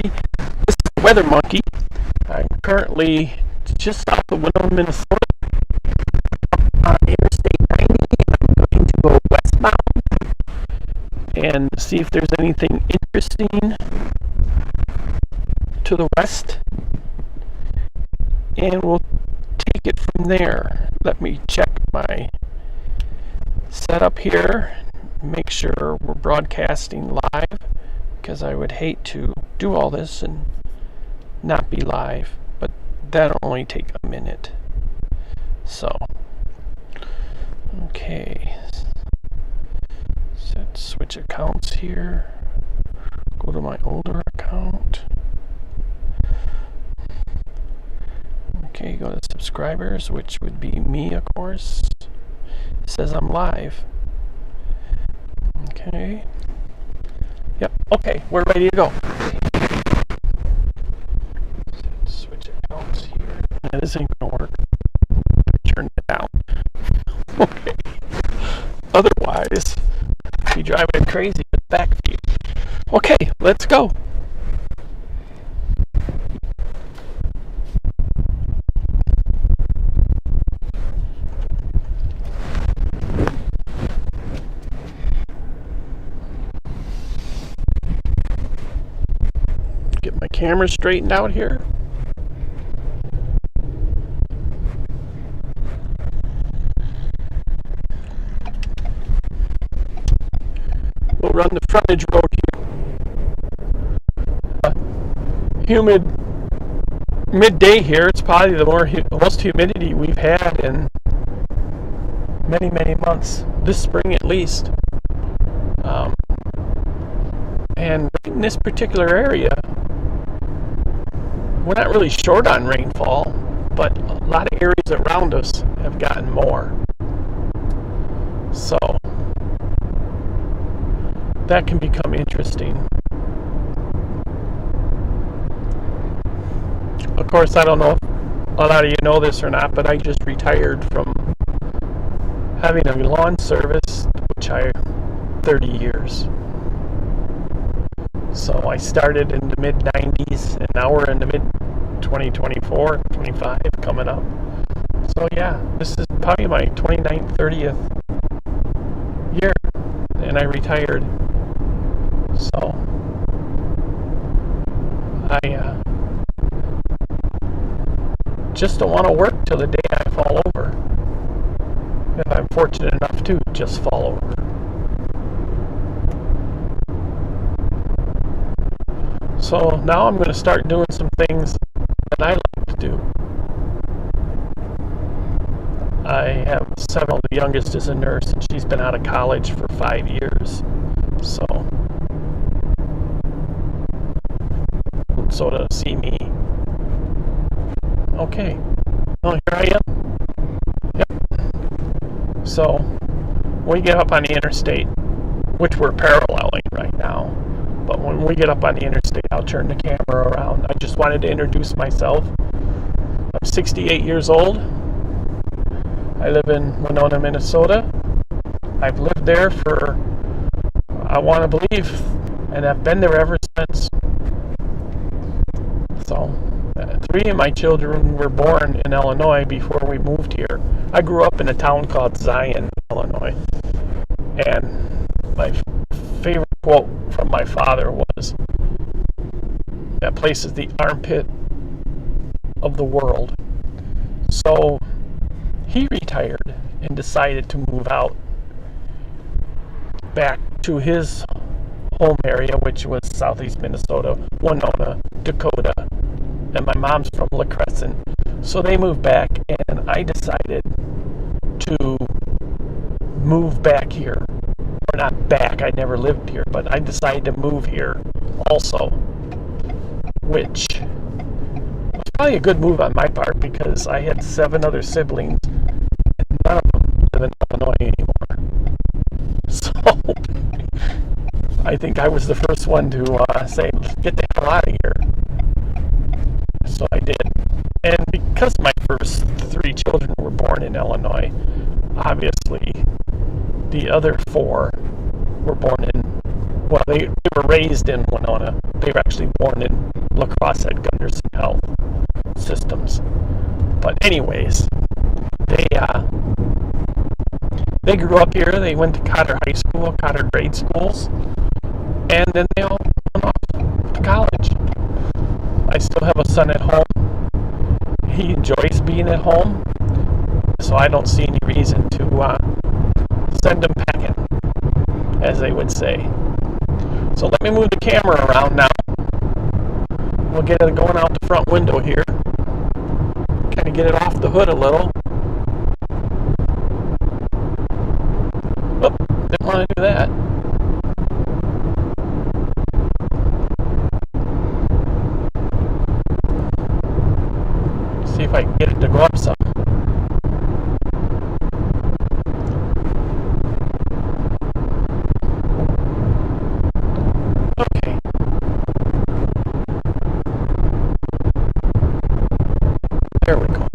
This is WeatherMonkey. I'm currently just south of Winona, Minnesota, on Interstate 90, and I'm going to go westbound and see if there's anything interesting to the west, and we'll take it from there. Let me check my setup here, make sure we're broadcasting live, because I would hate to do all this and not be live, but that'll only take a minute. So, okay, set switch accounts here, go to my older account. Okay, go to subscribers, which would be me, of course. It says I'm live. Okay. Yep, okay, we're ready to go. Switch accounts here. Now, this ain't gonna work. Turn it down. Okay. Otherwise, be driving crazy with back view. Okay, let's go. Get my camera straightened out here. We'll run the frontage road here. Humid midday here. It's probably the most humidity we've had in many, many months. This spring at least. And in this particular area, we're not really short on rainfall, but a lot of areas around us have gotten more. So that can become interesting. Of course, I don't know if a lot of you know this or not, but I just retired from having a lawn service, which I 30 years. So I started in the mid-90s, and now we're in the mid-2024, 25 coming up. So yeah, this is probably my 29th, 30th year, and I retired. So I just don't want to work till the day I fall over, if I'm fortunate enough to just fall over. So now I'm going to start doing some things that I like to do. I have several. The youngest is a nurse, and she's been out of college for 5 years. So to see me. Okay. Well, here I am. Yep. So when we get up on the interstate, which we're paralleling right now, but when we get up on the interstate, I'll turn the camera around. I just wanted to introduce myself. I'm 68 years old. I live in Winona, Minnesota. I've lived there for, I want to believe, and I've been there ever since. So, 3 of my children were born in Illinois before we moved here. I grew up in a town called Zion, Illinois. And my favorite quote from my father was, "That place is the armpit of the world." So he retired and decided to move out back to his home area, which was southeast Minnesota, Winona, Dakota, and my mom's from La Crescent. So they moved back, and I decided to move back here. Or not back, I never lived here, but I decided to move here also, which was probably a good move on my part, because I had 7 other siblings, and none of them live in Illinois anymore. So I think I was the first one to say, "Get the hell out of here." So I did. And because my first 3 children were born in Illinois, obviously the other 4 were born in, well, they were raised in Winona. They were actually born in La Crosse at Gunderson Health Systems. But anyways, they grew up here. They went to Cotter High School, Cotter grade schools, and then they all went off to college. I still have a son at home. He enjoys being at home, so I don't see any reason to send him packing, as they would say. So let me move the camera around now. We'll get it going out the front window here. Kind of get it off the hood a little. Oh, didn't want to do that. See if I can get it to go up some. Okay. There we go.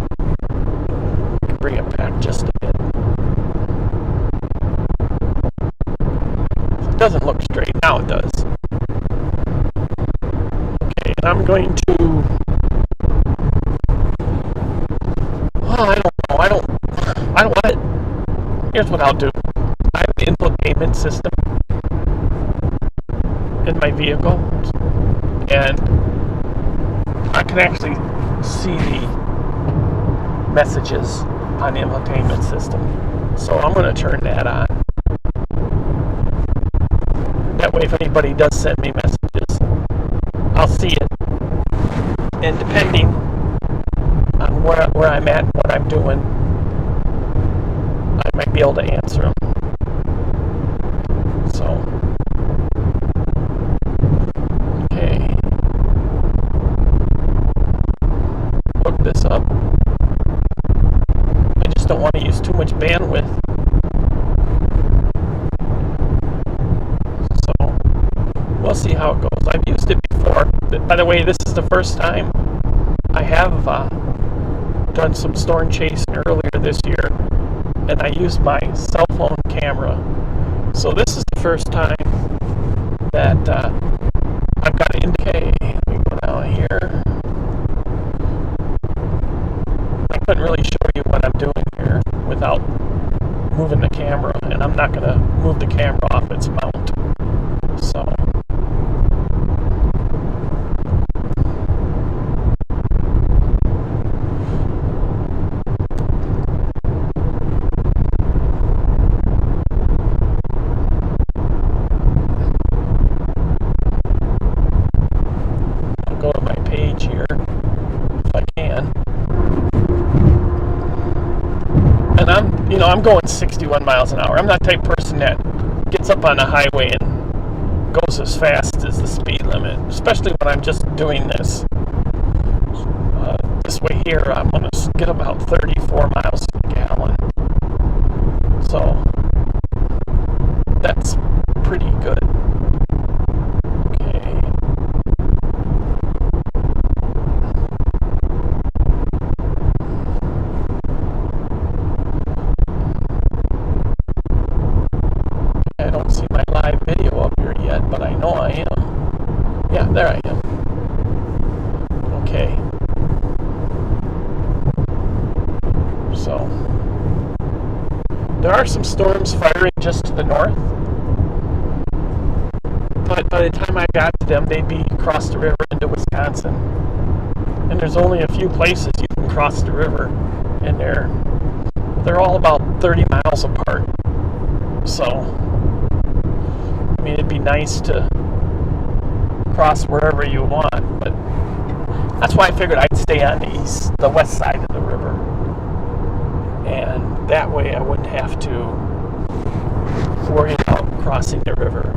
Bring it back just a bit. It doesn't look straight. Now it does. Okay, and I'm going to... Well, I don't know. I don't want it. Here's what I'll do. I have an infotainment system in my vehicle, and I can actually see the messages on the infotainment system. So I'm going to turn that on. That way, if anybody does send me messages, I'll see it. And depending on where I'm at and what I'm doing, I might be able to answer them. So, okay. Hook this up. I just don't want to use too much bandwidth. So, we'll see how it goes. I've used it before. By the way, this is the first time I have done some storm chasing earlier this year, and I used my cell phone camera. So this is the first time that I've got an indicate. Let me go down here. I couldn't really show you what I'm doing here without moving the camera, and I'm not going to move the camera off its mount. So go to my page here if I can. And I'm going 61 miles an hour. I'm not the type of person that gets up on the highway and goes as fast as the speed limit, especially when I'm just doing this. This way here, I'm going to get about 34 miles per gallon. So that's pretty good. I don't see my live video up here yet, but I know I am. Yeah, there I am. Okay. So, there are some storms firing just to the north, but by the time I got to them, they'd be across the river into Wisconsin. And there's only a few places you can cross the river, and they're all about 30 miles apart. So, I mean, it'd be nice to cross wherever you want, but that's why I figured I'd stay on the west side of the river. And that way I wouldn't have to worry about crossing the river.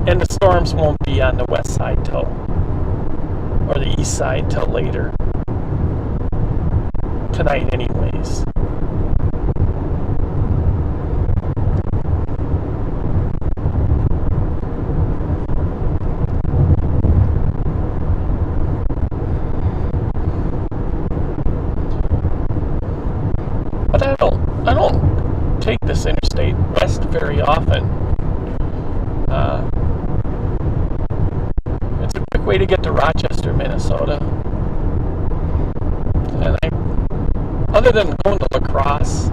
And the storms won't be on the west side or the east side till later tonight anyways. But I don't take this interstate west very often. way to get to Rochester, Minnesota. And other than going to La Crosse,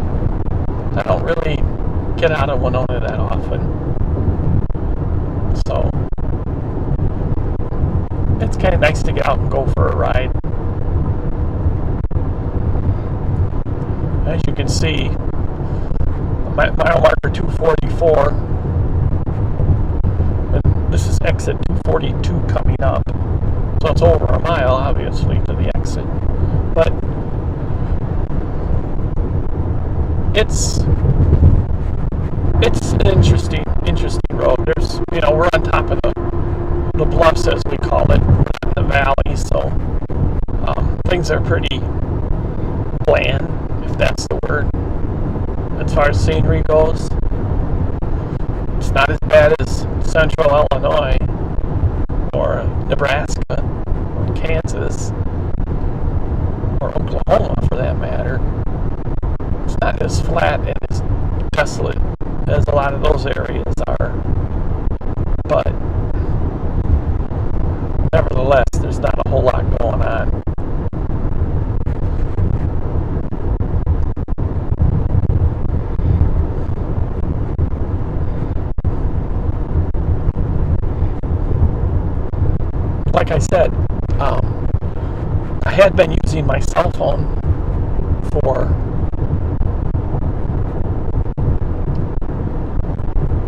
I don't really get out of Winona that often. So it's kind of nice to get out and go for a ride. As you can see, mile marker 244, and this is exit 242 coming up. So it's over a mile, obviously, to the exit. But it's an interesting road. There's, we're on top of the bluffs, as we call it, in the valley, so things are pretty bland, if that's the word, as far as scenery goes. It's not as bad as central Illinois or Nebraska or Kansas or Oklahoma, for that matter. It's not as flat and as desolate as a lot of those areas are, but nevertheless, there's not a whole lot going on. Like I said, I had been using my cell phone for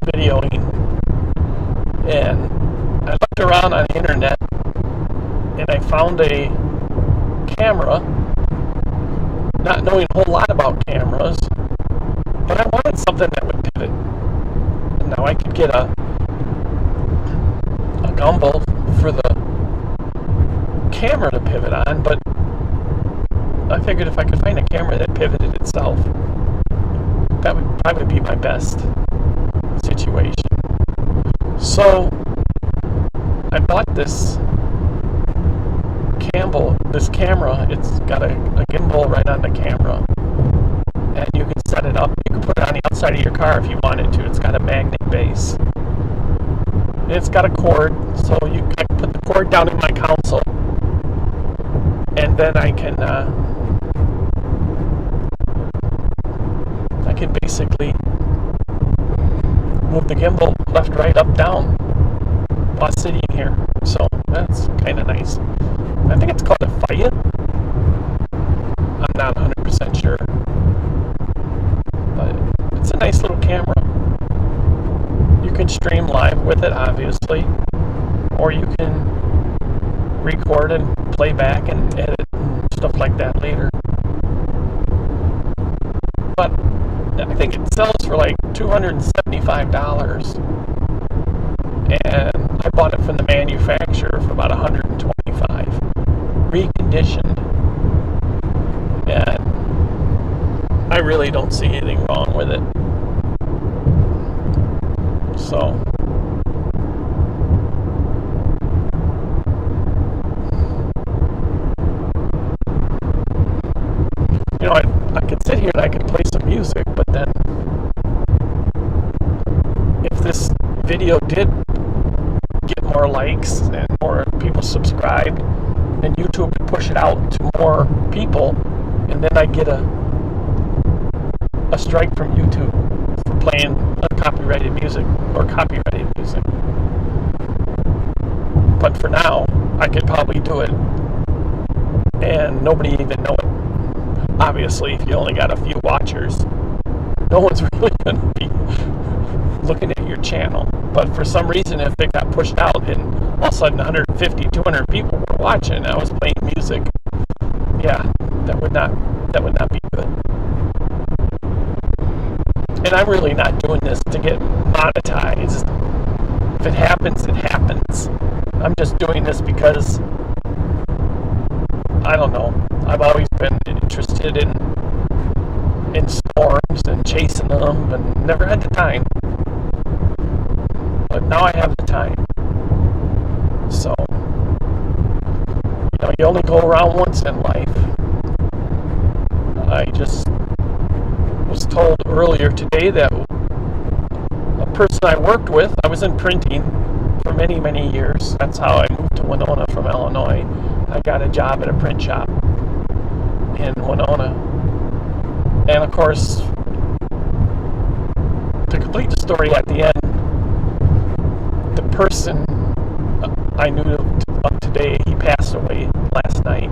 videoing, and I looked around on the internet and I found a camera, not knowing a whole lot about cameras, but I wanted something that would pivot. And now I could get a gimbal for the camera to pivot on, but I figured if I could find a camera that pivoted itself, that would probably be my best situation. So I bought this camera. It's got a gimbal right on the camera, and you can set it up. You can put it on the outside of your car if you wanted to. It's got a magnet base. It's got a cord, so I can put the cord down in my console, and then I can basically move the gimbal left, right, up, down while sitting here. So that's kind of nice. I think it's called a Fiat. I'm not 100% sure, but it's a nice little camera. You can stream live with it, obviously, or you can record and play back and edit and stuff like that later. But I think it sells for like $275, and I bought it from the manufacturer for about $125, reconditioned, and I really don't see anything wrong with it. So I could sit here and I could play some music, but then if this video did get more likes and more people subscribed, then YouTube would push it out to more people, and then I get a strike from YouTube for playing uncopyrighted music or copyrighted music. But for now, I could probably do it and nobody even know it. Obviously, if you only got a few watchers, no one's really going to be looking at your channel. But for some reason, if it got pushed out and all of a sudden 150, 200 people were watching and I was playing music, yeah, that would not be good. And I'm really not doing this to get monetized. If it happens, it happens. I'm just doing this because, I don't know, I've always been interested in storms and chasing them, and never had the time. But now I have the time. So, you only go around once in life. I just was told earlier today that a person I worked with, I was in printing for many, many years. That's how I moved to Winona from Illinois. I got a job at a print shop in Winona. And of course, to complete the story at the end, the person I knew of today, he passed away last night,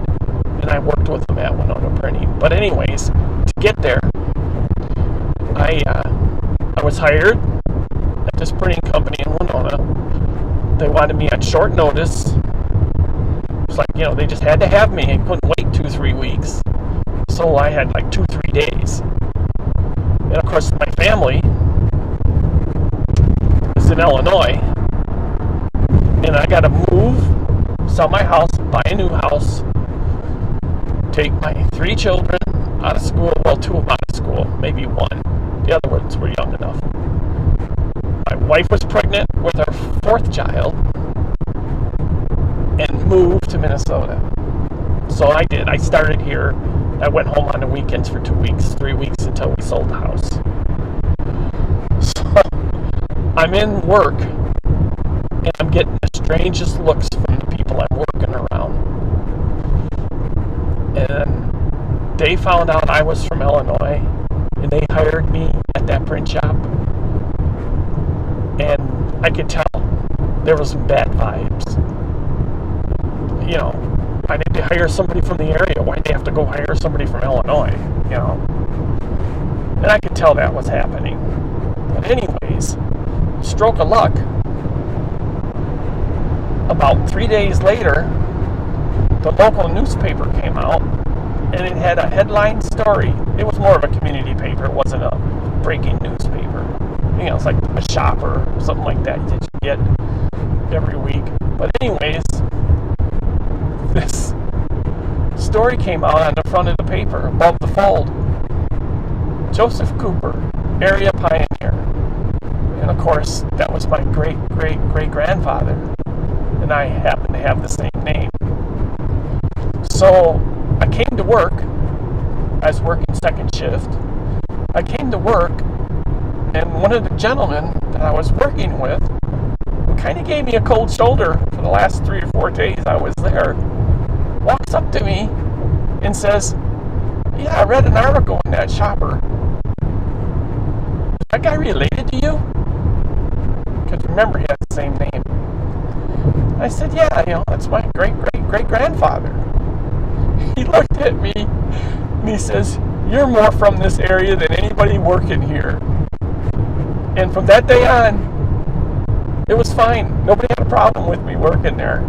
and I worked with him at Winona Printing. But anyways, to get there, I was hired at this printing company in Winona. They wanted me at short notice. It was like, they just had to have me. I couldn't wait 2-3 weeks. So I had like 2-3 days. And of course, my family is in Illinois. And I got to move, sell my house, buy a new house, take my 3 children out of school. Well, 2 of them out of school, maybe 1. The other ones were young enough. My wife was pregnant with our 4th child and moved to Minnesota. So I did. I started here. I went home on the weekends for 2 weeks, 3 weeks until we sold the house. So I'm in work and I'm getting the strangest looks from the people I'm working around. And they found out I was from Illinois and they hired me at that print shop. And I could tell there was some bad vibes. I need to hire somebody from the area. Why'd they have to go hire somebody from Illinois? And I could tell that was happening. But anyways, stroke of luck. About 3 days later, the local newspaper came out, and it had a headline story. It was more of a community paper. It wasn't a breaking newspaper. It's like a shopper or something like that you get every week. But anyways, this story came out on the front of the paper, above the fold. Joseph Cooper, area pioneer. And of course, that was my great-great-great-grandfather. And I happen to have the same name. So I came to work. I was working second shift. I came to work, and one of the gentlemen that I was working with, who kind of gave me a cold shoulder for the last 3 or 4 days I was there, walks up to me and says, "Yeah, I read an article in that shopper. Is that guy related to you?" Because remember, he had the same name. I said, "Yeah, that's my great-great-great-grandfather." He looked at me and he says, "You're more from this area than anybody working here." And from that day on, it was fine. Nobody had a problem with me working there.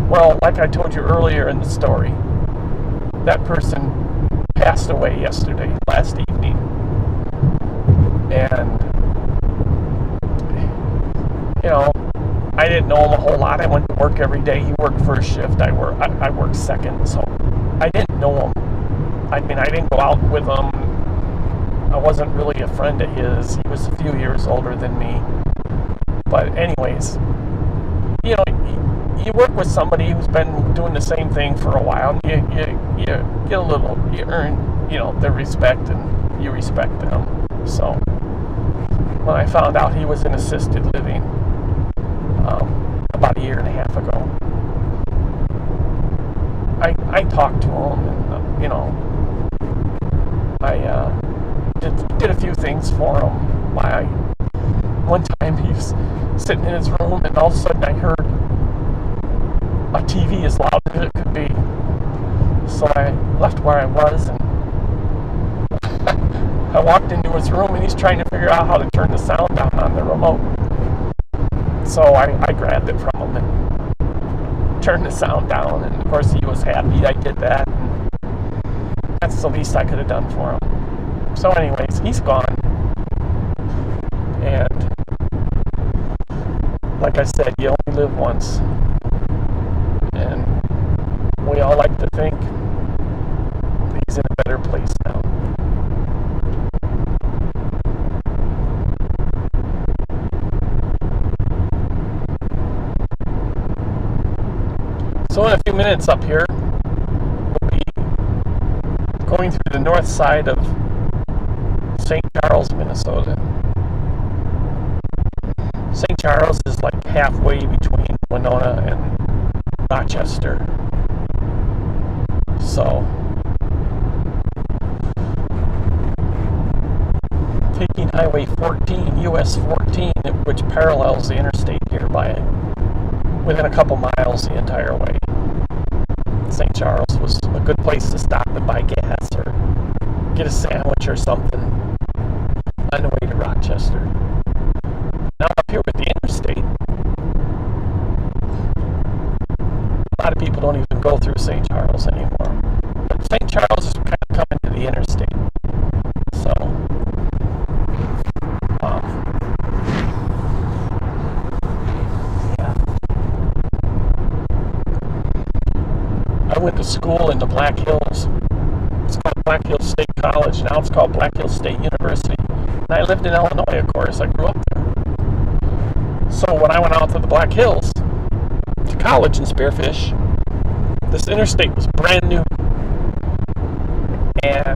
Well, like I told you earlier in the story, that person passed away last evening. And, I didn't know him a whole lot. I went to work every day. He worked first shift. I worked second, so I didn't know him. I didn't go out with him. I wasn't really a friend of his. He was a few years older than me. But anyways, you work with somebody who's been doing the same thing for a while, and you get a little, you earn, their respect, and you respect them. So when I found out he was in assisted living about 1.5 years ago, I talked to him, and I did a few things for him. One time he was sitting in his room, and all of a sudden I heard a TV as loud as it could be. So I left where I was, and I walked into his room, and he's trying to figure out how to turn the sound down on the remote. So I grabbed it from him and turned the sound down, and of course he was happy I did that. And that's the least I could have done for him. So anyways, he's gone. And like I said, you only live once. And we all like to think he's in a better place now. So in a few minutes up here, we'll be going through the north side of St. Charles, Minnesota. St. Charles is like halfway between Winona and Rochester. So, taking Highway 14, US 14, which parallels the interstate here by within a couple miles the entire way. St. Charles was a good place to stop and buy gas or get a sandwich or something on the way to Rochester. Now up here with the interstate, a lot of people don't even go through St. Charles anymore. But St. Charles is kind of coming to the interstate. So, yeah. I went to school in the Black Hills. It's called Black Hills State College. Now it's called Black Hills State University. And I lived in Illinois, of course. I grew up there. So when I went out to the Black Hills, to college in Spearfish, this interstate was brand new. And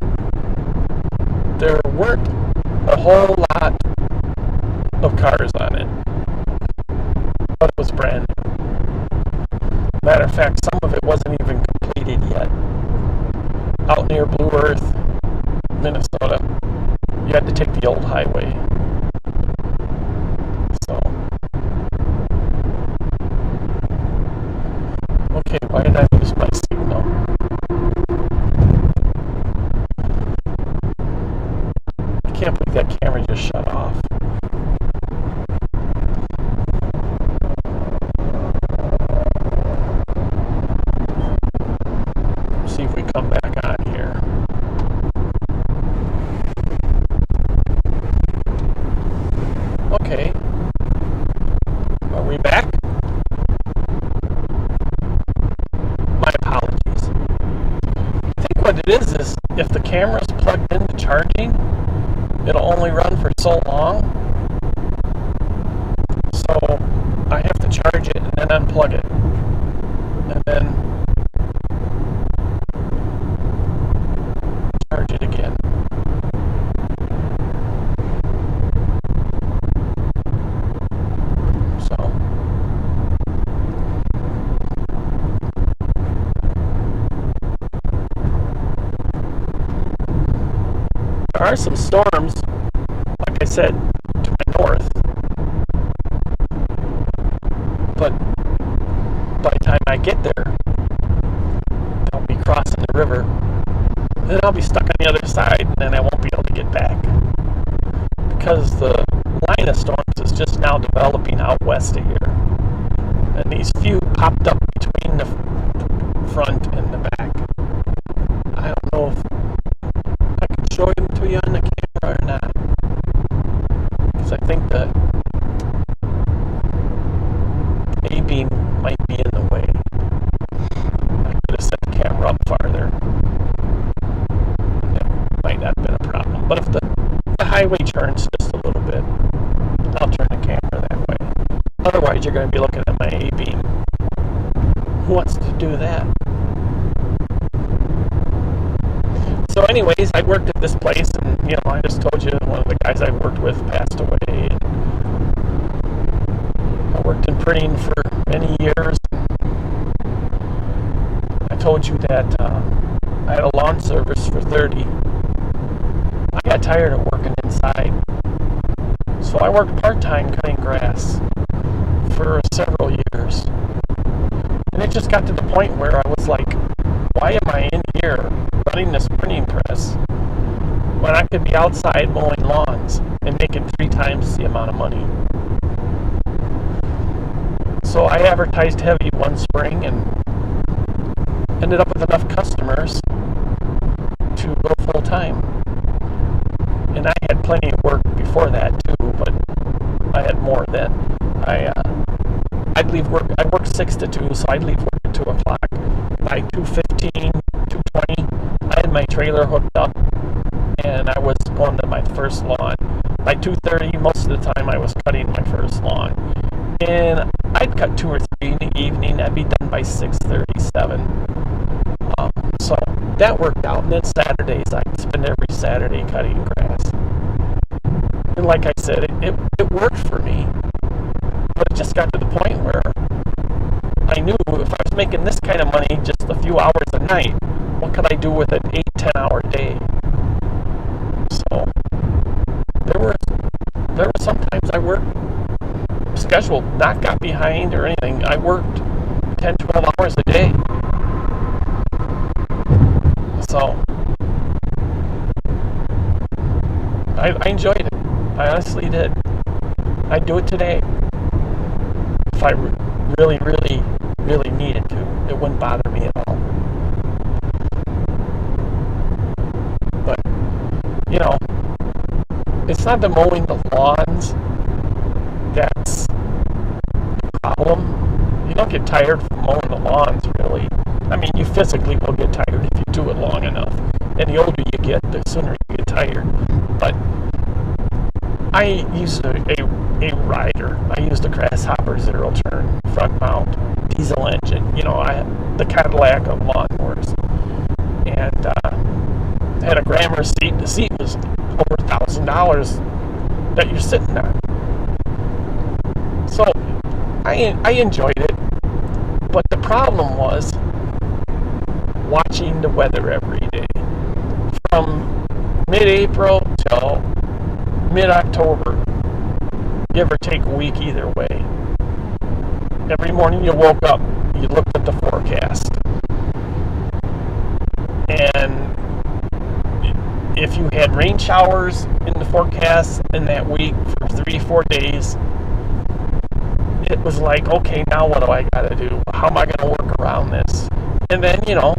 there weren't a whole lot of cars on it. But it was brand new. Matter of fact, some of it wasn't even completed yet. Out near Blue Earth, Minnesota, you had to take the old highway. So, okay, why did I lose my signal? I can't believe that camera just shut off. See if we come back on here. Okay. Are we back? My apologies. I think what it is if the camera's plugged into charging, it'll only run for so long. So I have to charge it and then unplug it. And then charge it again. So there are some storms, like I said, to my north. But by the time I get there, I'll be crossing the river. Then I'll be stuck on the other side, and then I won't be able to get back. Because the line of storms is just now developing out west of here. And these few popped up between the front and the back. I don't know if I can show them to you on the camera or not. Because I think the A-beam might be in the way. I could have set the camera up farther. Might not have been a problem. But if the highway turns just a little bit, I'll turn the camera that way. Otherwise, you're going to be looking at my A-beam. Who wants to do that? So anyways, I worked at this place, and, I just told you one of the guys I worked with passed away. And I worked in printing for many years. I told you that I had a lawn service for 30. I got tired of working inside, so I worked part-time cutting grass for several years. And it just got to the point where I was like, why am I in here running this printing press when I could be outside mowing lawns and making 3 times the amount of money? So I advertised heavy one spring and ended up with enough customers to go full-time. And I had plenty of work before that too, but I had more then. I'd leave work. I worked 6 to 2, so I'd leave work at 2 o'clock. By 2:15, 2:20, I had my trailer hooked up, and I was going to my first lawn. By 2:30, most of the time I was cutting my first lawn. And I'd cut 2 or 3 in the evening. I'd be done by 6:37. So that worked out. And then Saturdays, I'd spend every Saturday cutting grass. And like I said, it worked for me. But it just got to the point where I knew if I was making this kind of money just a few hours a night, what could I do with an 8-10 hour day? So there were sometimes I worked scheduled, not got behind or anything. I worked 10-12 hours a day. So I enjoyed it. I honestly did. I'd do it today if I really, really, really needed to. It wouldn't bother me at all. But, you know, it's not the mowing the lawns that's the problem. You don't get tired from mowing the lawns, really. I mean, you physically will get tired if you do it long enough. And the older you get, the sooner you get tired. But I used a rider. I used a Grasshopper zero-turn front mount diesel engine. You know, I had the Cadillac of lawnmowers. And had a Grammer seat. The seat was over $1,000 that you're sitting on. So I enjoyed it. But the problem was watching the weather every day. From mid-April till mid-October, give or take a week either way. Every morning you woke up, you looked at the forecast. And if you had rain showers in the forecast in that week for 3-4 days, it was like, okay, now what do I gotta do? How am I gonna work around this? And then, you know,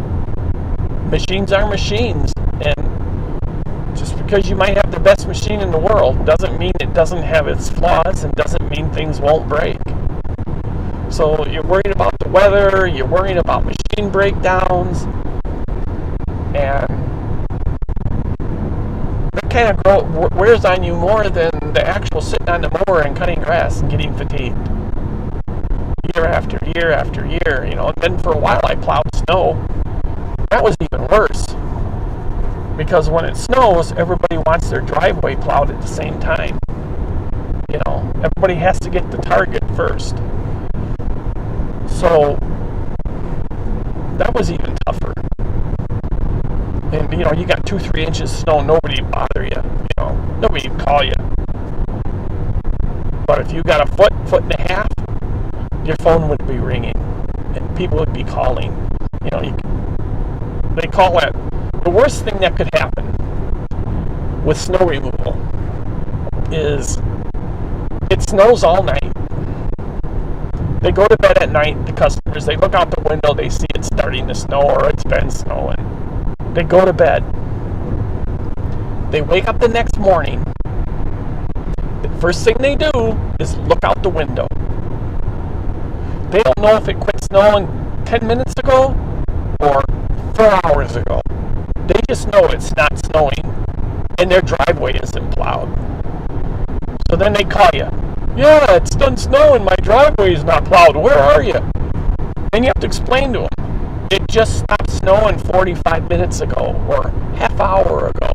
machines are machines. And just because you might have the best machine in the world doesn't mean it doesn't have its flaws and doesn't mean things won't break. So you're worried about the weather, you're worried about machine breakdowns, and that kind of wears on you more than the actual sitting on the mower and cutting grass and getting fatigued. Year after year after year, you know. And then for a while I plowed snow. That was even worse. Because when it snows, everybody wants their driveway plowed at the same time. You know, everybody has to get the target first. So that was even tougher. And, you know, you got 2-3 inches of snow, nobody would bother you. You know, nobody would call you. But if you got a foot and a half, your phone would be ringing. And people would be calling. You know, they call that the worst thing that could happen with snow removal is it snows all night. They go to bed at night, the customers, they look out the window, they see it starting to snow or it's been snowing. They go to bed. They wake up the next morning. The first thing they do is look out the window. They don't know if it quit snowing 10 minutes ago or 4 hours ago. They just know it's not snowing and their driveway isn't plowed. So then they call you. Yeah, it's done snowing. My driveway is not plowed. Where are you? And you have to explain to them. It just stopped snowing 45 minutes ago or half hour ago.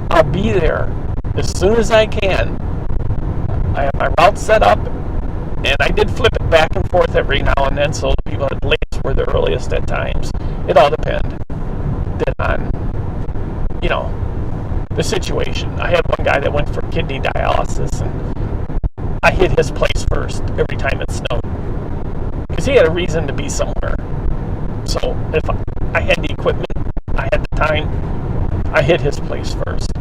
I'll be there as soon as I can. I have my route set up, and I did flip it back and forth every now and then, so the people at latest were the earliest at times. It all depended on, you know, the situation. I had one guy that went for kidney dialysis, and I hit his place first every time it snowed, because he had a reason to be somewhere. So if I had the equipment, I had the time, I hit his place first.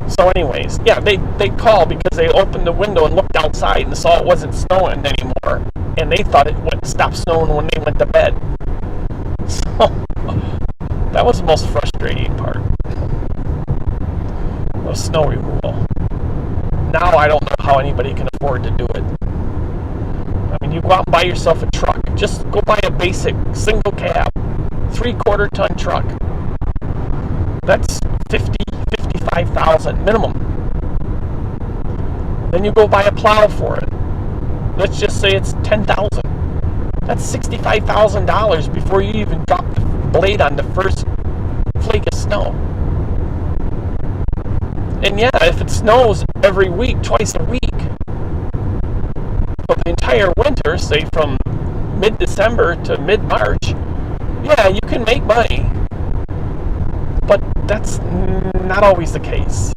So anyways, yeah, they called because they opened the window and looked outside and saw it wasn't snowing anymore, and they thought it would stop snowing when they went to bed. So that was the most frustrating part of snow removal. Now I don't know how anybody can afford to do it. I mean, you go out and buy yourself a truck. Just go buy a basic single cab, 3/4 ton truck. That's $55,000 minimum. Then you go buy a plow for it. Let's just say it's $10,000. That's $65,000 before you even drop the blade on the first flake of snow. And yeah, if it snows every week, twice a week, for the entire winter, say from mid-December to mid-March, yeah, you can make money. But that's not always the case.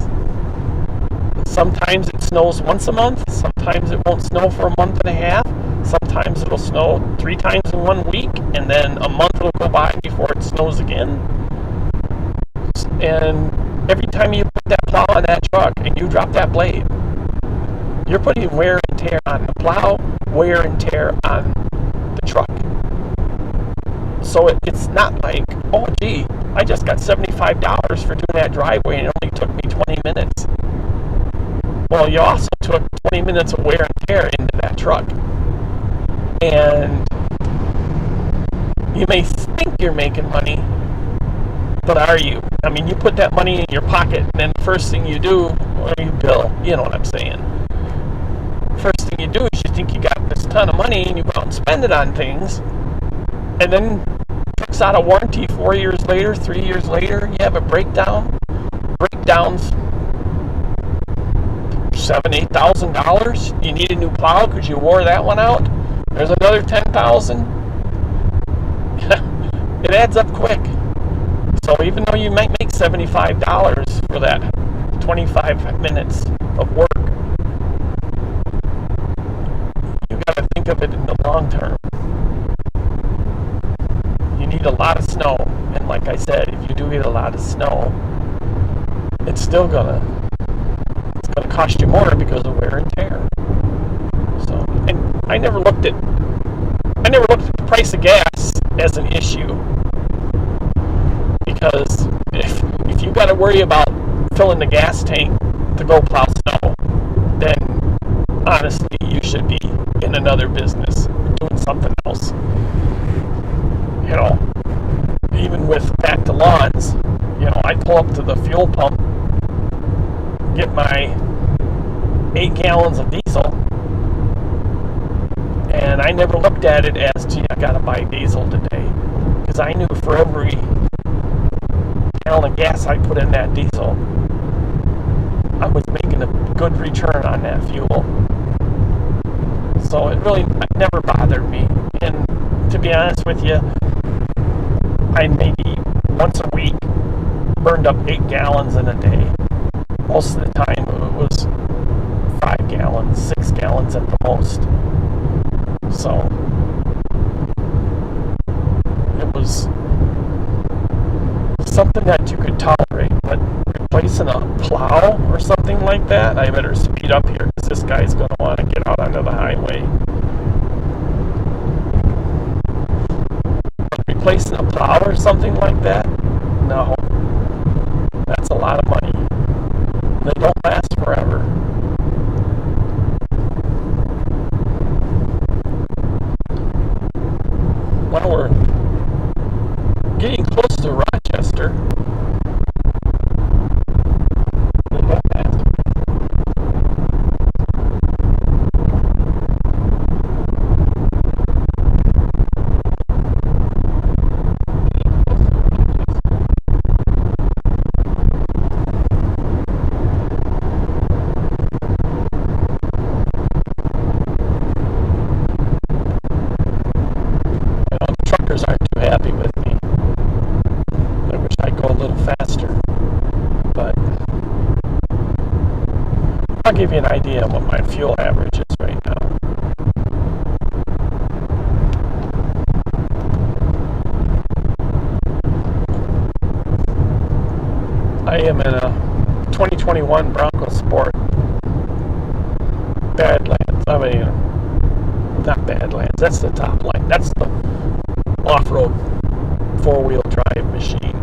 Sometimes it snows once a month. Sometimes it won't snow for a month and a half. Sometimes it'll snow 3 times in 1 week, and then a month will go by before it snows again. And every time you put that plow on that truck and you drop that blade, you're putting wear and tear on the plow, wear and tear on the truck. So it's not like, oh gee, I just got $75 for doing that driveway and it only took me 20 minutes. Well, you also took 20 minutes of wear and tear into that truck. And you may think you're making money, but are you? I mean, you put that money in your pocket, and then the first thing you do, or you bill, you know what I'm saying. First thing you do is you think you got this ton of money, and you go out and spend it on things, and then truck's out of warranty 4 years later, 3 years later, you have a breakdown. Breakdowns $7,000, $8,000. You need a new plow because you wore that one out. There's another $10,000. It adds up quick. So even though you might make $75 for that 25 minutes of work, you got to think of it in the long term. You need a lot of snow, and like I said, if you do get a lot of snow, it's still gonna cost you more because of wear and tear. So, and I never looked at the price of gas as an issue, because if you got to worry about filling the gas tank to go plow snow, then honestly you should be in another business doing something else. You know, even with back to lawns, you know, I pull up to the fuel pump, get my 8 gallons of diesel, and I never looked at it as, gee, I gotta buy diesel today, because I knew for every gallon of gas I put in that diesel, I was making a good return on that fuel. So it really never bothered me. And to be honest with you, I maybe once a week burned up 8 gallons in a day. Most of the time it was 5 gallons, 6 gallons at the most. So it was something that you could tolerate, but replacing a plow or something like that, I better speed up here because this guy's going to want to get out onto the highway. Replacing a plow or something like that? No. That's a lot of money. They don't last forever. Well, we're getting close to Rochester. Aren't too happy with me. I wish I'd go a little faster. But I'll give you an idea of what my fuel average is right now. I am in a 2021 Bronco Sport. Badlands. I mean, not Badlands. That's the top line. That's the off-road 4-wheel drive machine.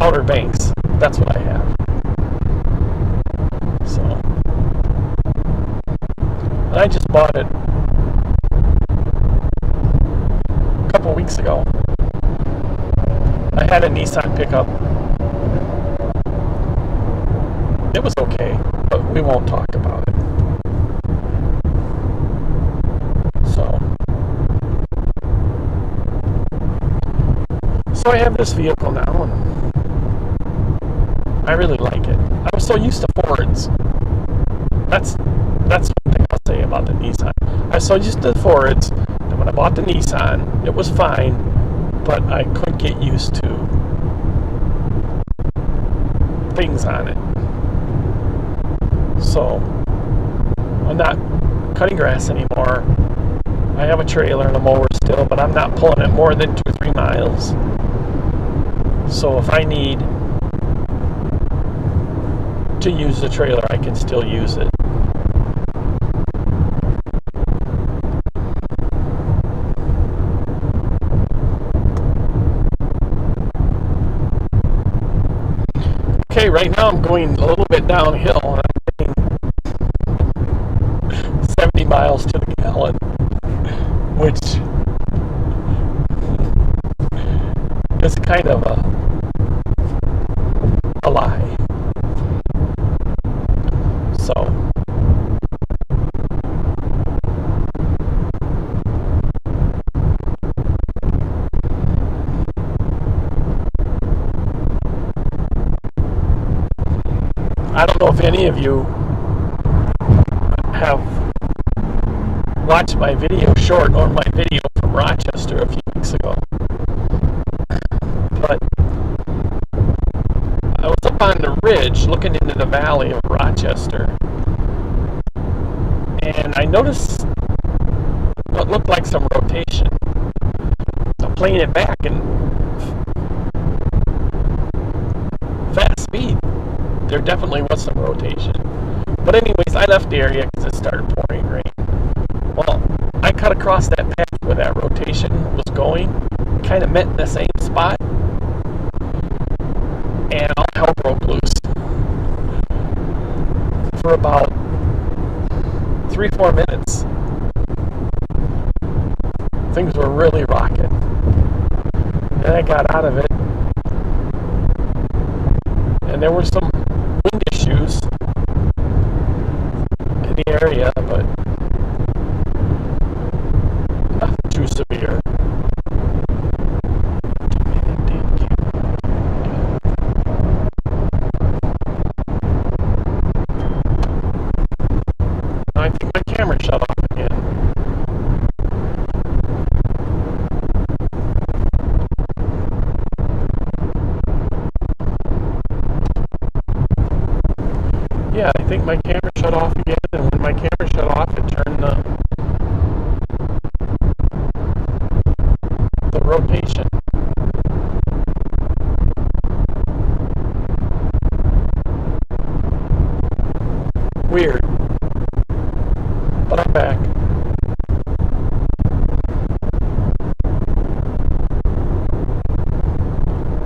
Outer Banks, that's what I have. So, and I just bought it a couple weeks ago. I had a Nissan pickup. It was okay, but we won't talk about it. So I have this vehicle now, and I really like it. I was so used to Fords. That's one thing so I just did forwards. And when I bought the Nissan, it was fine, but I couldn't get used to things on it. So I'm not cutting grass anymore. I have a trailer and a mower still, but I'm not pulling it more than 2 or 3 miles. So if I need to use the trailer, I can still use it. Okay, right now I'm going a little bit downhill and I'm getting 70 miles to the gallon, which is kind of a lie. So I don't know if any of you have watched my video short or my video from Rochester a few weeks ago, but I was up on the ridge looking into the valley of Rochester, and I noticed what looked like some rotation. I'm playing it back in fast speed. There definitely was some rotation. But anyways, I left the area because it started pouring rain. Well, I cut across that path where that rotation was going, kind of met in the same spot, and all hell broke loose. For about 3-4 minutes, things were really rocking. Then I got out of it, and there were some wind issues in the area, but nothing too severe. I think my camera shut off again. Yeah, I think my camera shut off again, and when my camera shut off, it turned the rotation. Weird. But I'm back.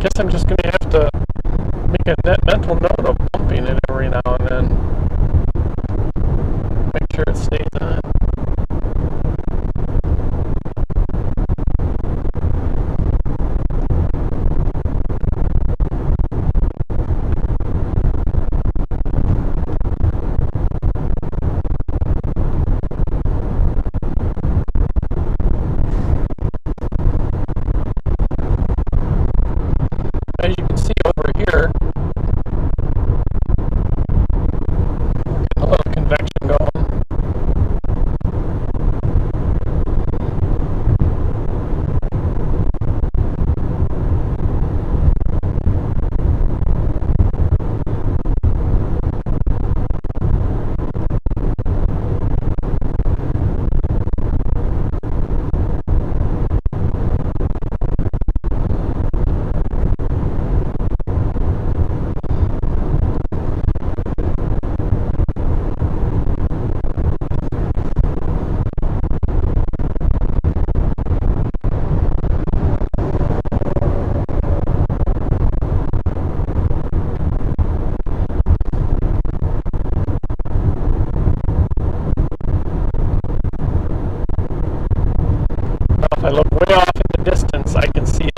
Guess I'm just going to have to make a mental note of bumping it every now and then. Make sure it stays on. As you can see over here, getting a little convection going. If I look way off in the distance, I can see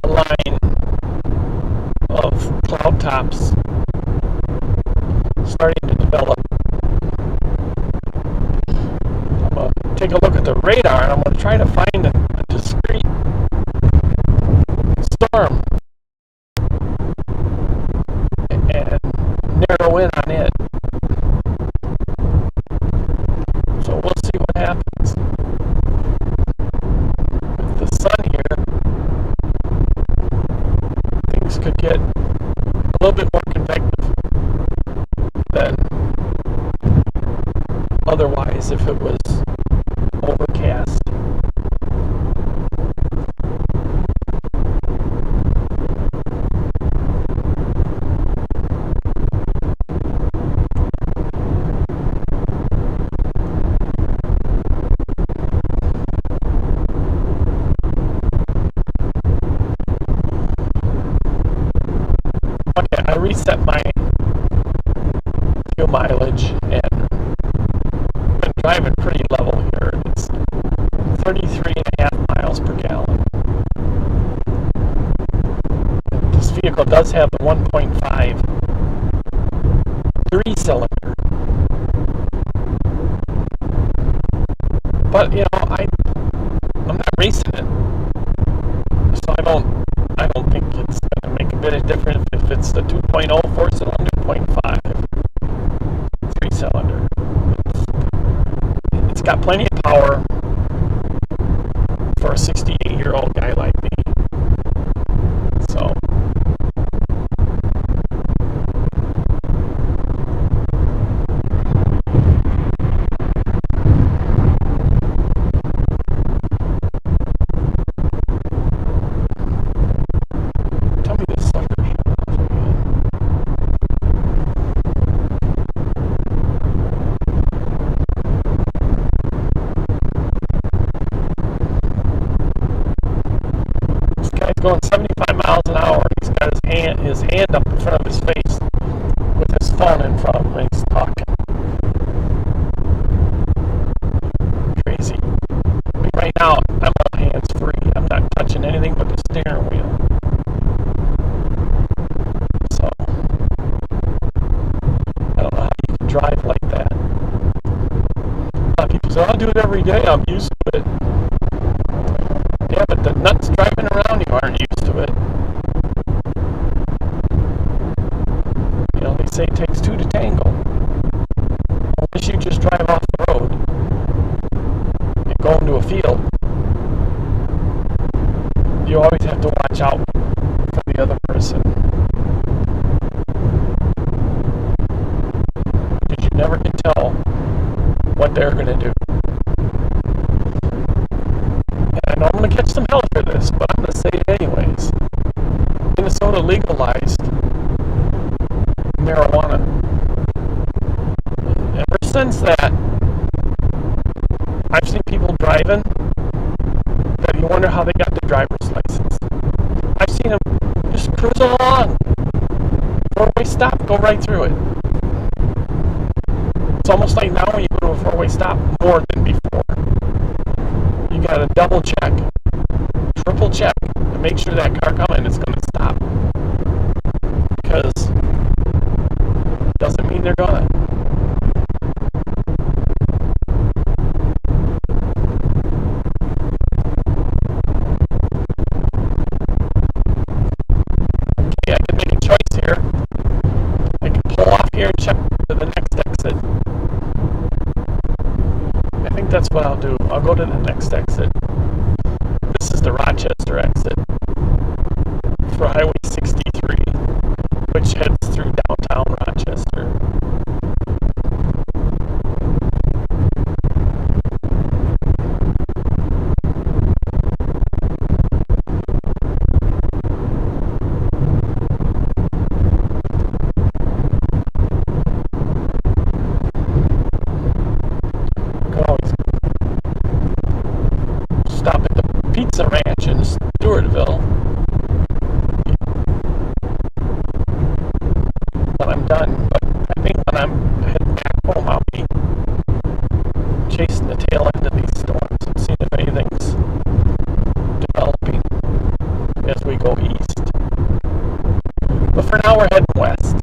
a line of cloud tops starting to develop. I'm going to take a look at the radar, and I'm going to try to find a discrete storm and narrow in on it. what happens. With the sun here, things could get a little bit more convective than otherwise if it was overcast. Okay, I reset my fuel mileage and been driving pretty level here. It's 33.5 miles per gallon. This vehicle does have the 1.5 3-cylinder, but you know I'm not racing it, so I don't think it's going to make a bit of difference if it's the 2.0 4-cylinder, 0.5 3-cylinder. It's got plenty of power for a 68-year-old guy like me. So tell me this sucker shut off again. Going 75 miles an hour. He's got his hand up in front of his face with his phone in front of him when he's talking. Crazy. I mean, right now, I'm all hands free. I'm not touching anything but the steering wheel. So, I don't know how you can drive like that. A lot of people say, I'll do it every day. I'm used to it. Yeah, but the nuts driving around you aren't used to it. You know, they say it takes two to tango. Unless you just drive off the road and go into a field, you always have to watch out for the other person. Because you never can tell what they're going to do. I'm going to catch some hell for this, but I'm going to say it anyways. Minnesota legalized marijuana. Ever since that, I've seen people driving that you wonder how they got their driver's license. I've seen them just cruise along. Four-way stop, go right through it. It's almost like now when you go to a four-way stop, more than before. You gotta double check, triple check, and make sure that car coming is gonna stop. Because it doesn't mean they're gonna. Okay, I can make a choice here. I can pull off here and check to the next exit. I think that's what I'll do. I'll go to the next exit. This is the Rochester exit for Highway 63, which heads through downtown Rochester. Stop at the Pizza Ranch in Stewartville. When I'm done, but I think when I'm heading back home, I'll be chasing the tail end of these storms and seeing if anything's developing as we go east. But for now, we're heading west.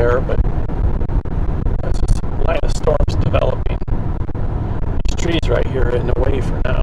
there, but there's this line of storms developing. These trees right here are in the way for now.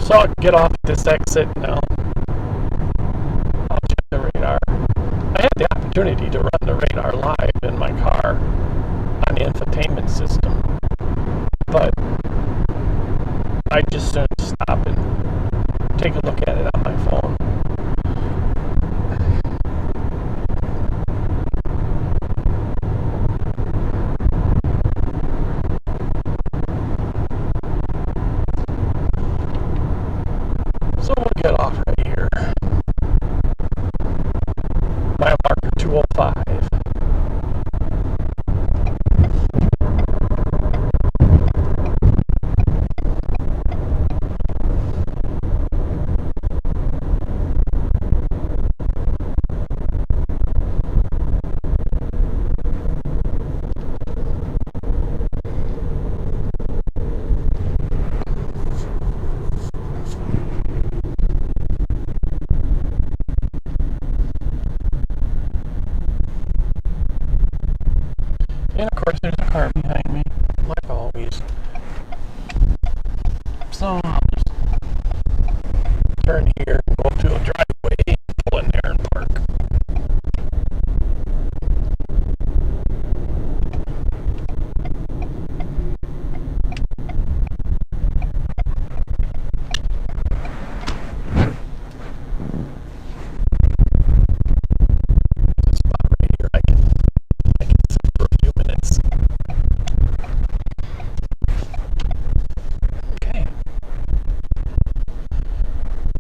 So I'll get off at this exit now. I'll check the radar. I had the opportunity to run the radar live in my car on the infotainment system, but I just soon stop and take a look at it on my phone. So we'll get off right here. Mile marker 205. And of course there's a car behind me, like always. So I'll just turn here and go up to a driveway, pull in there and park. There's a spot right here I can sit for a few minutes. Okay.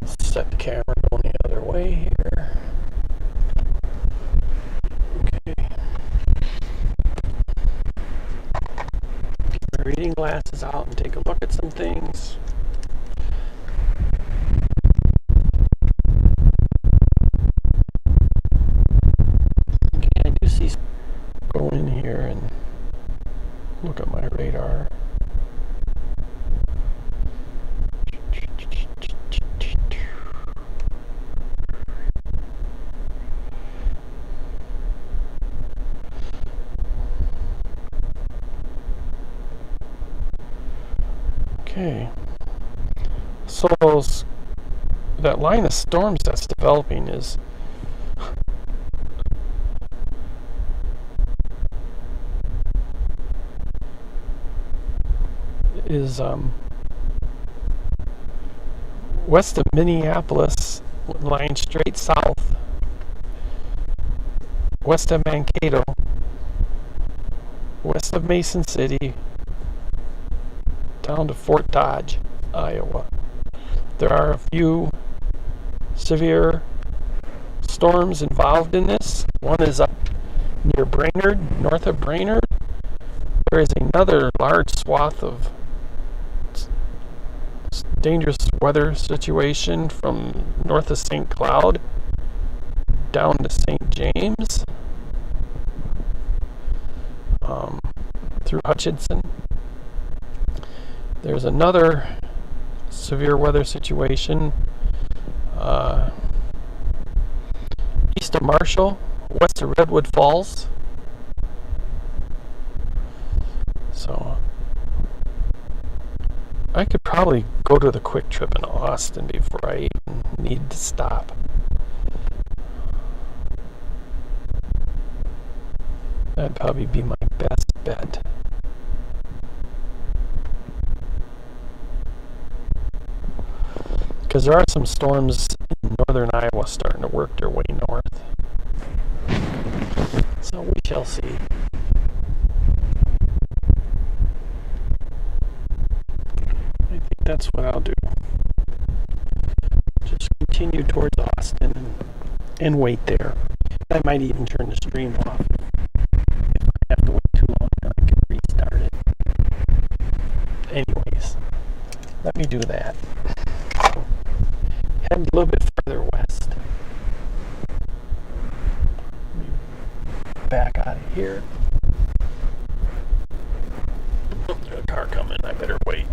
Set the camera going the other way here. Okay. Get my reading glasses out and take a look at some things. Okay, I do see. Go in here and look at my radar. Okay, so that line of storms that's developing is is west of Minneapolis, lying straight south, west of Mankato, west of Mason City, down to Fort Dodge, Iowa. There are a few severe storms involved in this. One is up near Brainerd, north of Brainerd. There is another large swath of dangerous weather situation from north of St. Cloud down to St. James, through Hutchinson. There's another severe weather situation east of Marshall, west of Redwood Falls. So I could probably go to the Quick Trip in Austin before I even need to stop. That'd probably be my best bet. Because there are some storms in northern Iowa starting to work their way north. So we shall see. I think that's what I'll do. Just continue towards Austin and wait there. I might even turn the stream off. If I have to wait too long, then I can restart it. Anyways, let me do that. Head a little bit further west. Back out of here. Oh, there's a car coming. I better wait.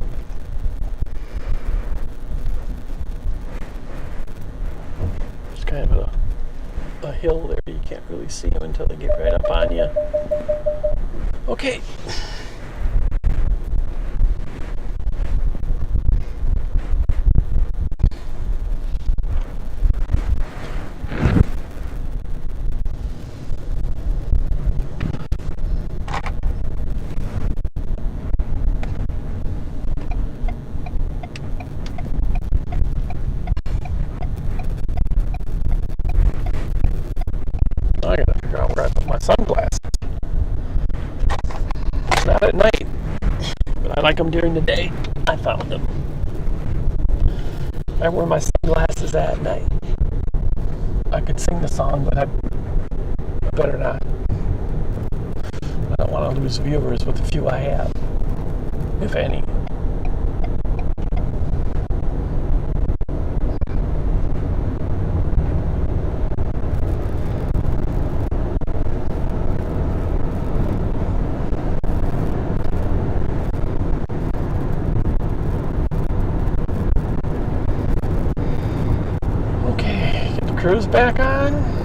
There's kind of a hill there. You can't really see them until they get right up on you. Okay. I gotta figure out where I put my sunglasses. Not at night, but I like them during the day. I found them. I wear my sunglasses at night. I could sing the song, but I better not. I don't want to lose viewers with the few I have, if any. Cruise back on.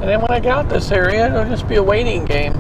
And then when I get out this area, it'll just be a waiting game.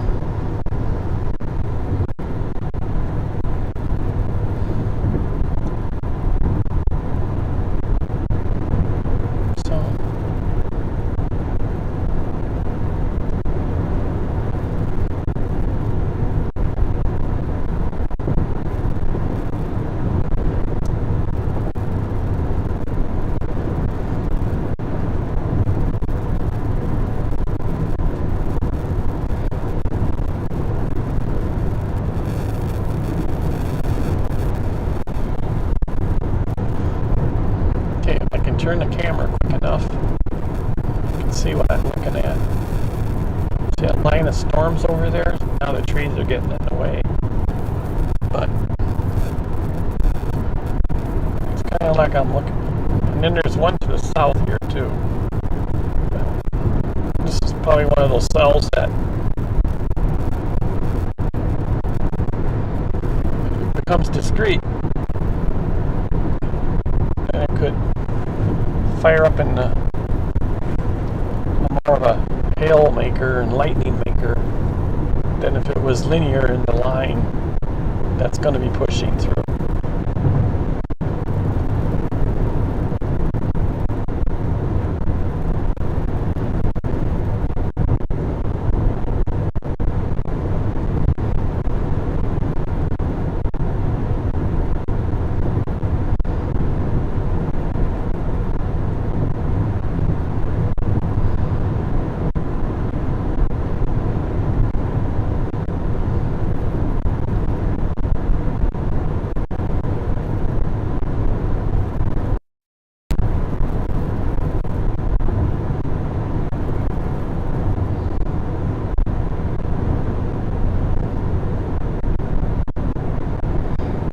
Turn the camera quick enough, you can see what I'm looking at. See that line of storms over there? Now the trees are getting in the way. But it's kind of like I'm looking. And then there's one to the south here too. Just probably one of those cells that becomes discrete, and it could fire up in more of a hail maker and lightning maker than if it was linear in the line that's going to be pushing through.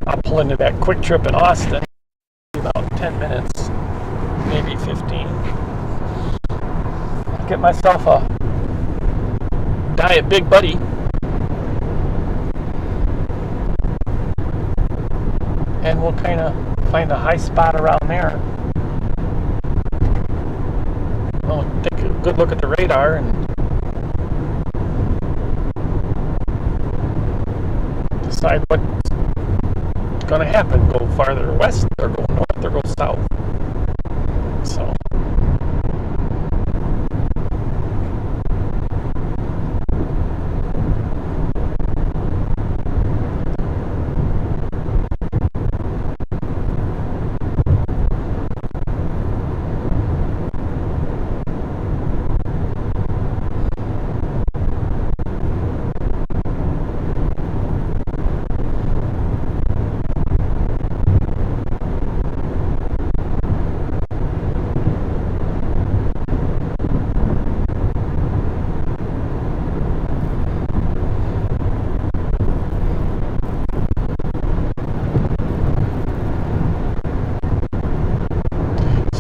I'll pull into that quick trip in Austin in about 10 minutes, maybe 15. Get myself a Diet Big Buddy. And we'll kind of find a high spot around there. I'll take a good look at the radar and decide what's going to happen. Go farther west or go north or go south. So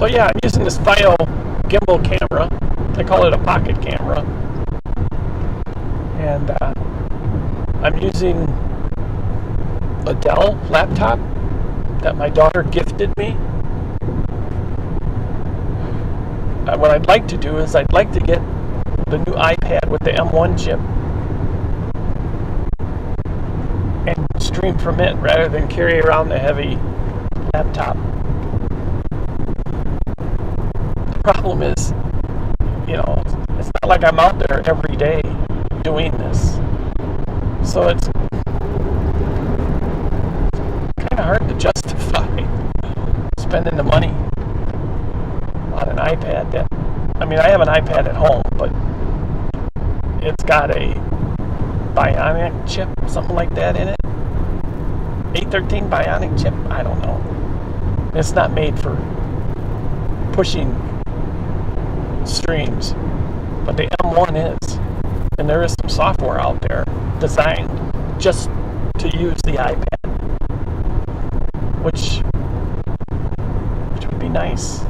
So yeah, I'm using this Fio gimbal camera. They call it a pocket camera. And I'm using a Dell laptop that my daughter gifted me. What I'd like to do is I'd like to get the new iPad with the M1 chip and stream from it rather than carry around the heavy laptop. Problem is, you know, it's not like I'm out there every day doing this, so it's kind of hard to justify spending the money on an iPad. That, I mean, I have an iPad at home, but it's got a Bionic chip, something like that in it. 813 Bionic chip, I don't know. It's not made for pushing streams, but the M1 is, and there is some software out there designed just to use the iPad, which would be nice.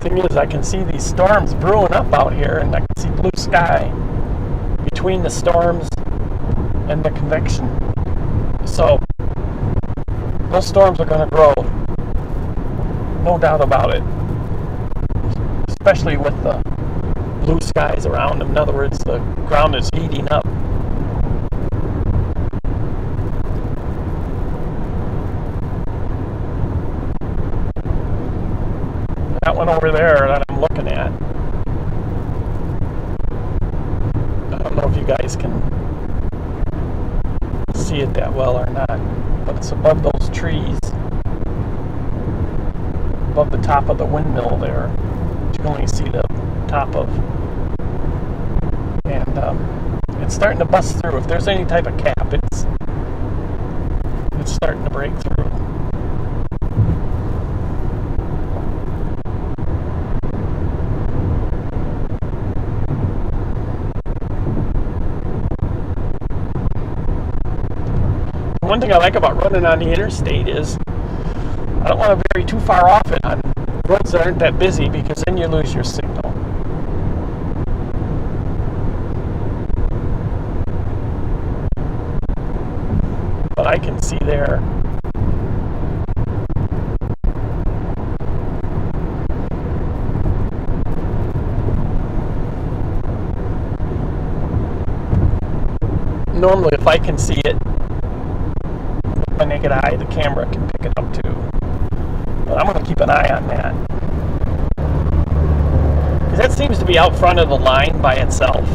Thing is, I can see these storms brewing up out here, and I can see blue sky between the storms and the convection. So those storms are going to grow, no doubt about it, especially with the blue skies around them. In other words, the ground is heating up. That one over there that I'm looking at, I don't know if you guys can see it that well or not, but it's above those trees, above the top of the windmill there. You can only see the top of, and it's starting to bust through. If there's any type of cap, it's starting to break through. One thing I like about running on the interstate is I don't want to vary too far off it on roads that aren't that busy, because then you lose your signal. But I can see there. Normally, if I can see it with my naked eye, the camera can pick it up too. But I'm going to keep an eye on that, because that seems to be out front of the line by itself.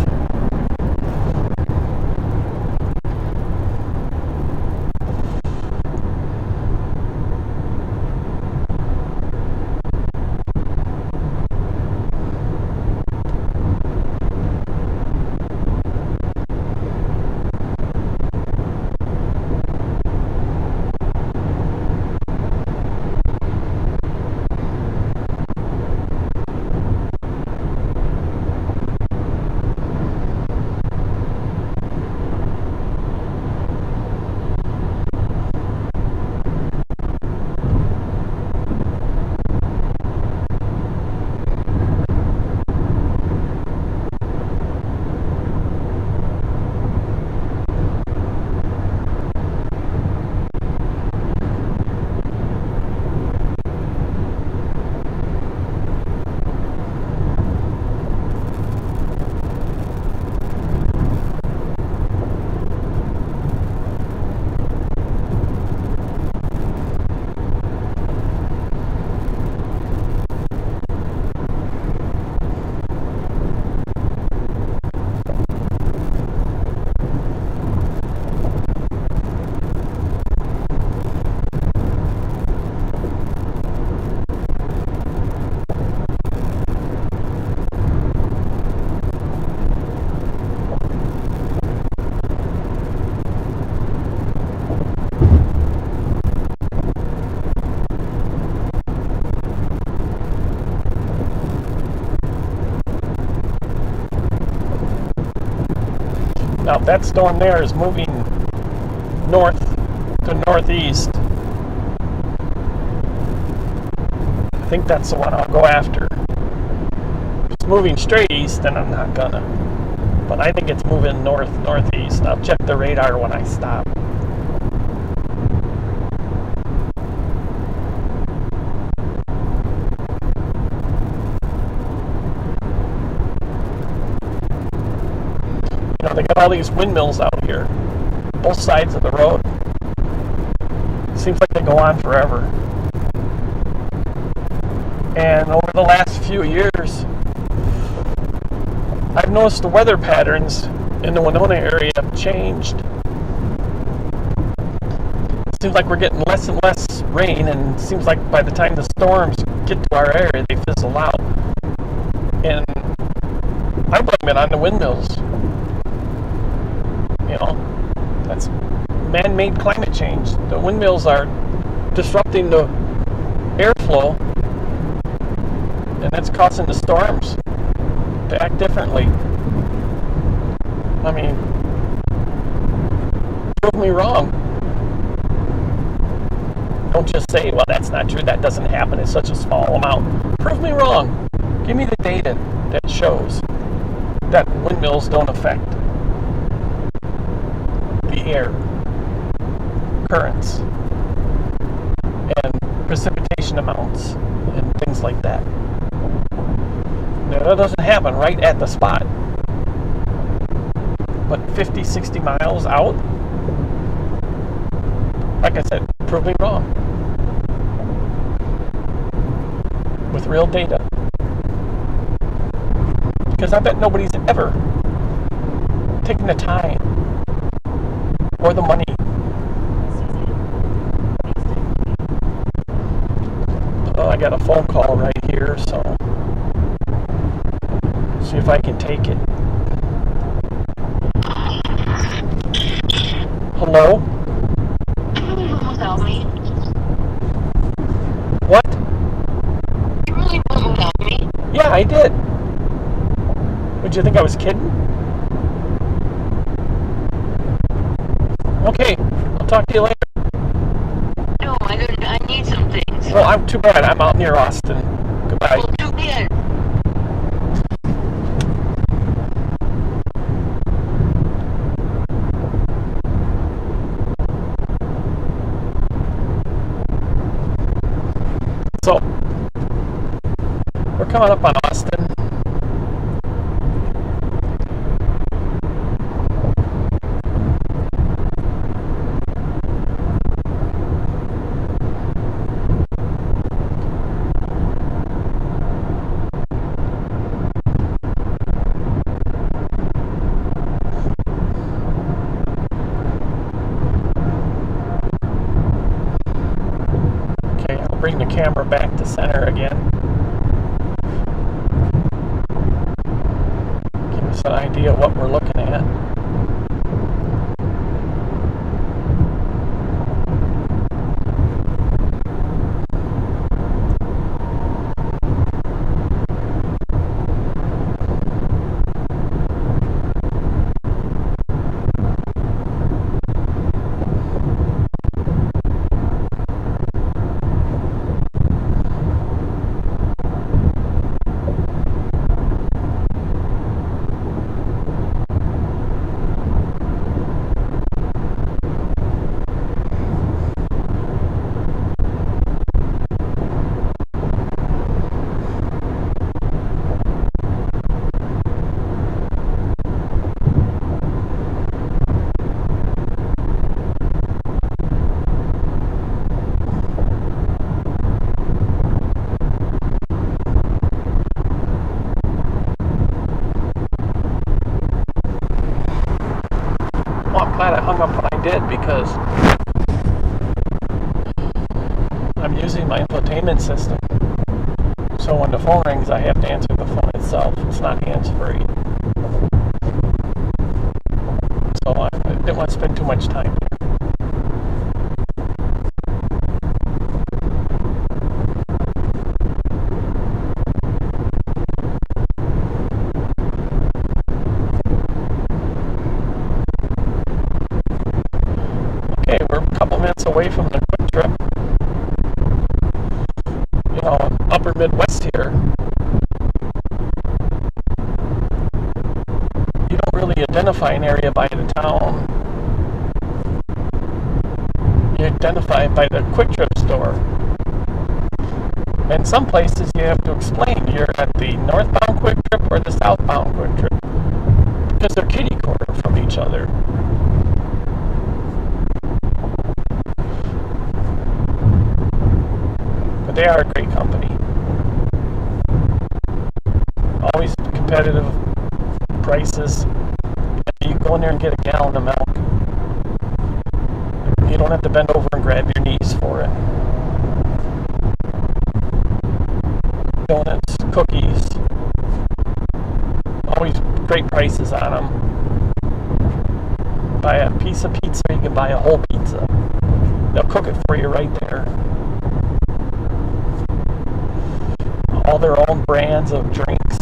Now, that storm there is moving north to northeast. I think that's the one I'll go after. If it's moving straight east, then I'm not gonna. But I think it's moving northeast. I'll check the radar when I stop. They got all these windmills out here, both sides of the road. Seems like they go on forever. And over the last few years, I've noticed the weather patterns in the Winona area have changed. It seems like we're getting less and less rain, and it seems like by the time the storms get to our area, they fizzle out. And I blame it on the windmills. You know, that's man-made climate change. The windmills are disrupting the airflow, and that's causing the storms to act differently. I mean, prove me wrong. Don't just say, well, that's not true, that doesn't happen, it's such a small amount. Prove me wrong. Give me the data that shows that windmills don't affect the air currents and precipitation amounts and things like that. Now, that doesn't happen right at the spot, but 50, 60 miles out, like I said, prove me wrong with real data, because I bet nobody's ever taken the time or the money. Oh, I got a phone call right here, so see if I can take it. Hello? What? You really wouldn't tell me? Yeah, I did. Would you think I was kidding? Okay, I'll talk to you later. No, I don't. I need some things. Well, I'm too bad. I'm out near Austin. Goodbye. Oh, too bad. So, we're coming up on Austin. Okay, I'll bring the camera back to center again. Give us an idea of what we're looking at. Well, I'm glad I hung up when I did because I'm using my infotainment system. So when the phone rings, I have to answer the phone itself. It's not hands-free. So I didn't want to spend too much time here. Okay, we're a couple minutes away from the quick trip. You know, upper Midwest here, you don't really identify an area by the town. You identify it by the quick trip store. In some places you have to explain you're at the northbound quick trip or the southbound quick trip because they're kitty corner from each other. But they are a great company. Always competitive prices. You go in there and get a gallon of milk. You don't have to bend over and grab your knees for it. Donuts, cookies. Always great prices on them. Buy a piece of pizza, you can buy a whole pizza. They'll cook it for you right there. All their own brands of drinks.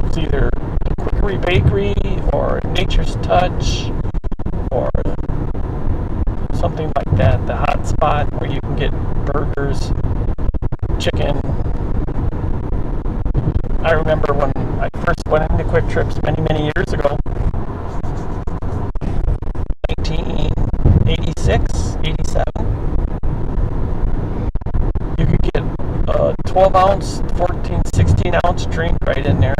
It's either the Quickery Bakery or Nature's Touch or something like that. The Hot Spot where you can get burgers, chicken. I remember when I first went into Quick Trips many years ago, 1986, 87. You could get a 12 ounce, 14, 16 ounce drink right in there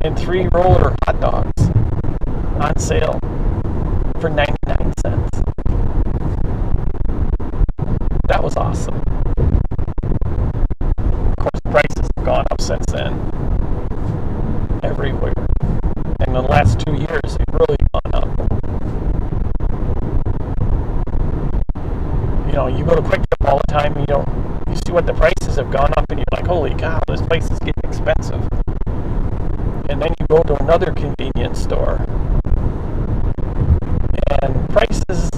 and 3 roller hot dogs on sale for 99 cents. That was awesome. Of course, prices have gone up since then. Everywhere. In the last 2 years, they've really gone up. You know, you go to Quick Trip all the time and you see what the prices have gone up and you're like, holy cow, this place is getting expensive. And then you go to another convenience store and prices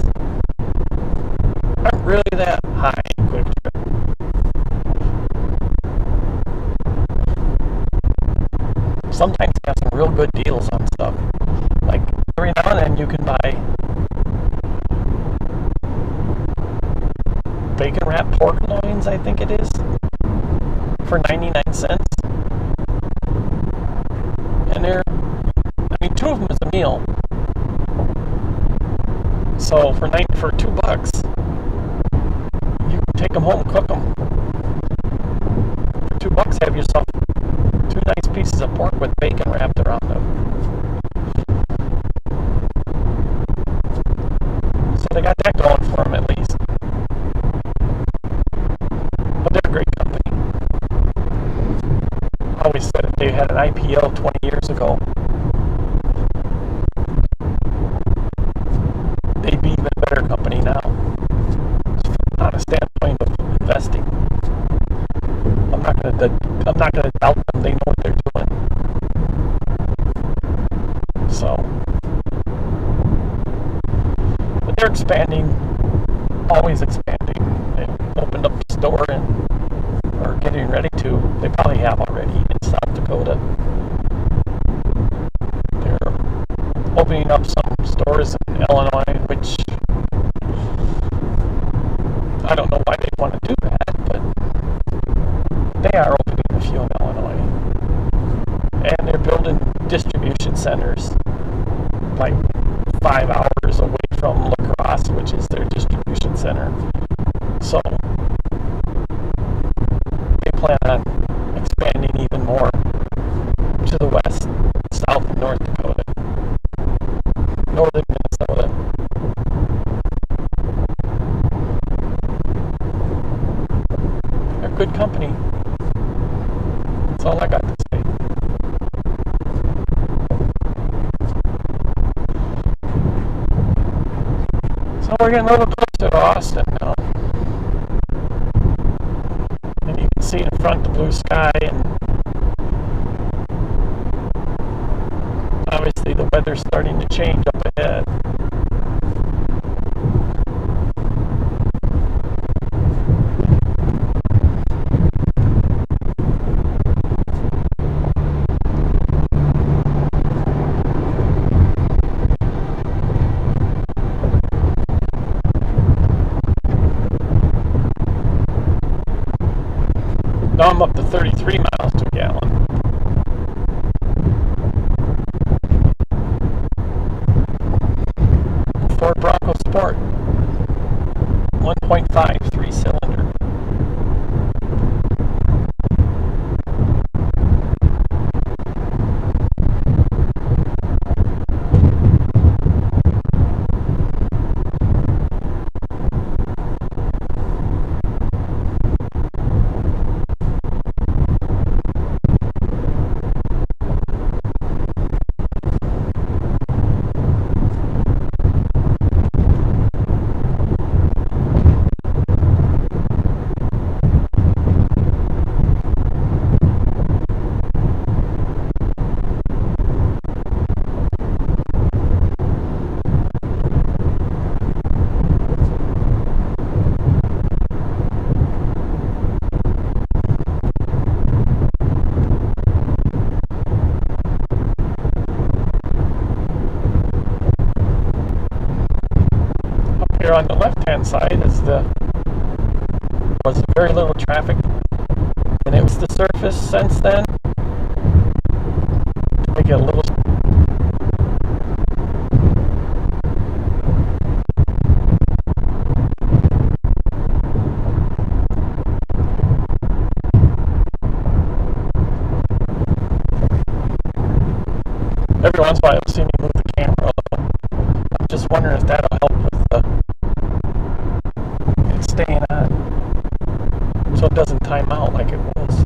aren't really that high in Quick Trip. Sometimes they have some real good deals on stuff. Like every now and then you can buy bacon wrapped pork loins, I think it is, for 99 cents. And two of them is a meal. So for $2, you can take them home, cook them. For $2, have yourself 2 nice pieces of pork with bacon wrapped around them. So they got that going for them at least. But they're a great company. I always said if they had an IPO 20 years ago, they'd be even a better company now. On a standpoint of investing, I'm not going to doubt them. They know what they're doing. So, but they're expanding, always expanding. They opened up the store and are getting ready to. They probably have already in South Dakota. They're opening up some stores in Illinois, which I don't know why they want to do that, but they are opening a few in Illinois. And they're building distribution centers like 5 hours away from La Crosse, which is their distribution center. So they plan on expanding even more to the west, south, and North Dakota, northern Minnesota. They're a good company. That's all I got to say. So we're getting a little closer to Austin now. And you can see in front the blue sky, and obviously the weather's starting to change up ahead. Now I'm up to 33 miles to a gallon. Ford Bronco Sport, 1.5 3-cylinder. Here on the left-hand side was very little traffic, and it was the surface since then. We get a little. Every once in a while, you'll see me move the camera. I'm just wondering if that'll help with it staying on, so it doesn't time out like it was.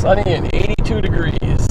Sunny and 82 degrees.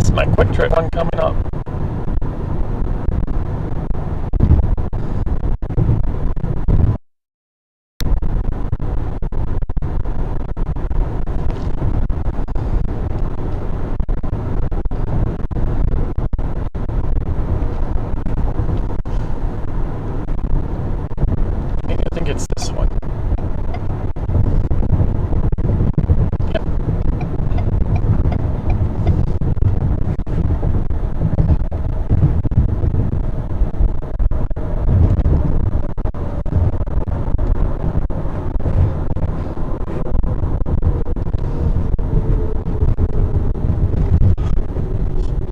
missed my quick trip one coming up. Maybe I think it's this one. Yep.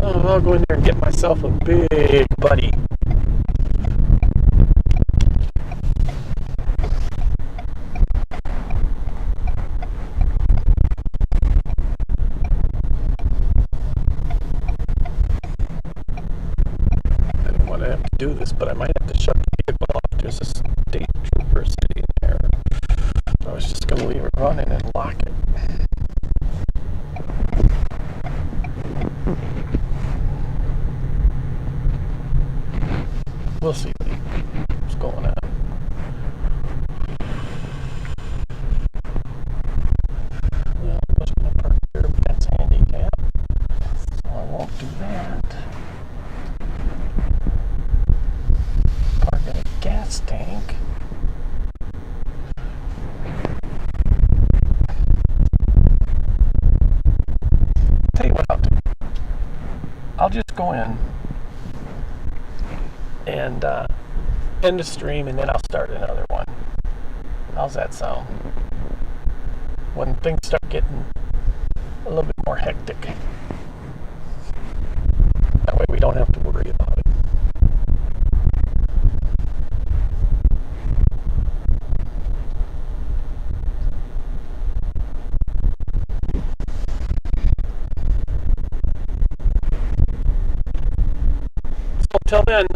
Oh, I'll go in there and get myself a big buddy. I don't want to have to do this, but I might have to shut the vehicle off. There's a state trooper sitting there. I was just going to leave it running and lock it. We'll see what's going on. Well, I was going to park here, but that's handicap, so I won't do that. Park at a gas tank. Tell you what I'll do. I'll just go in and end the stream, and then I'll start another one. How's that sound? When things start getting a little bit more hectic. That way we don't have to worry about it. So till then,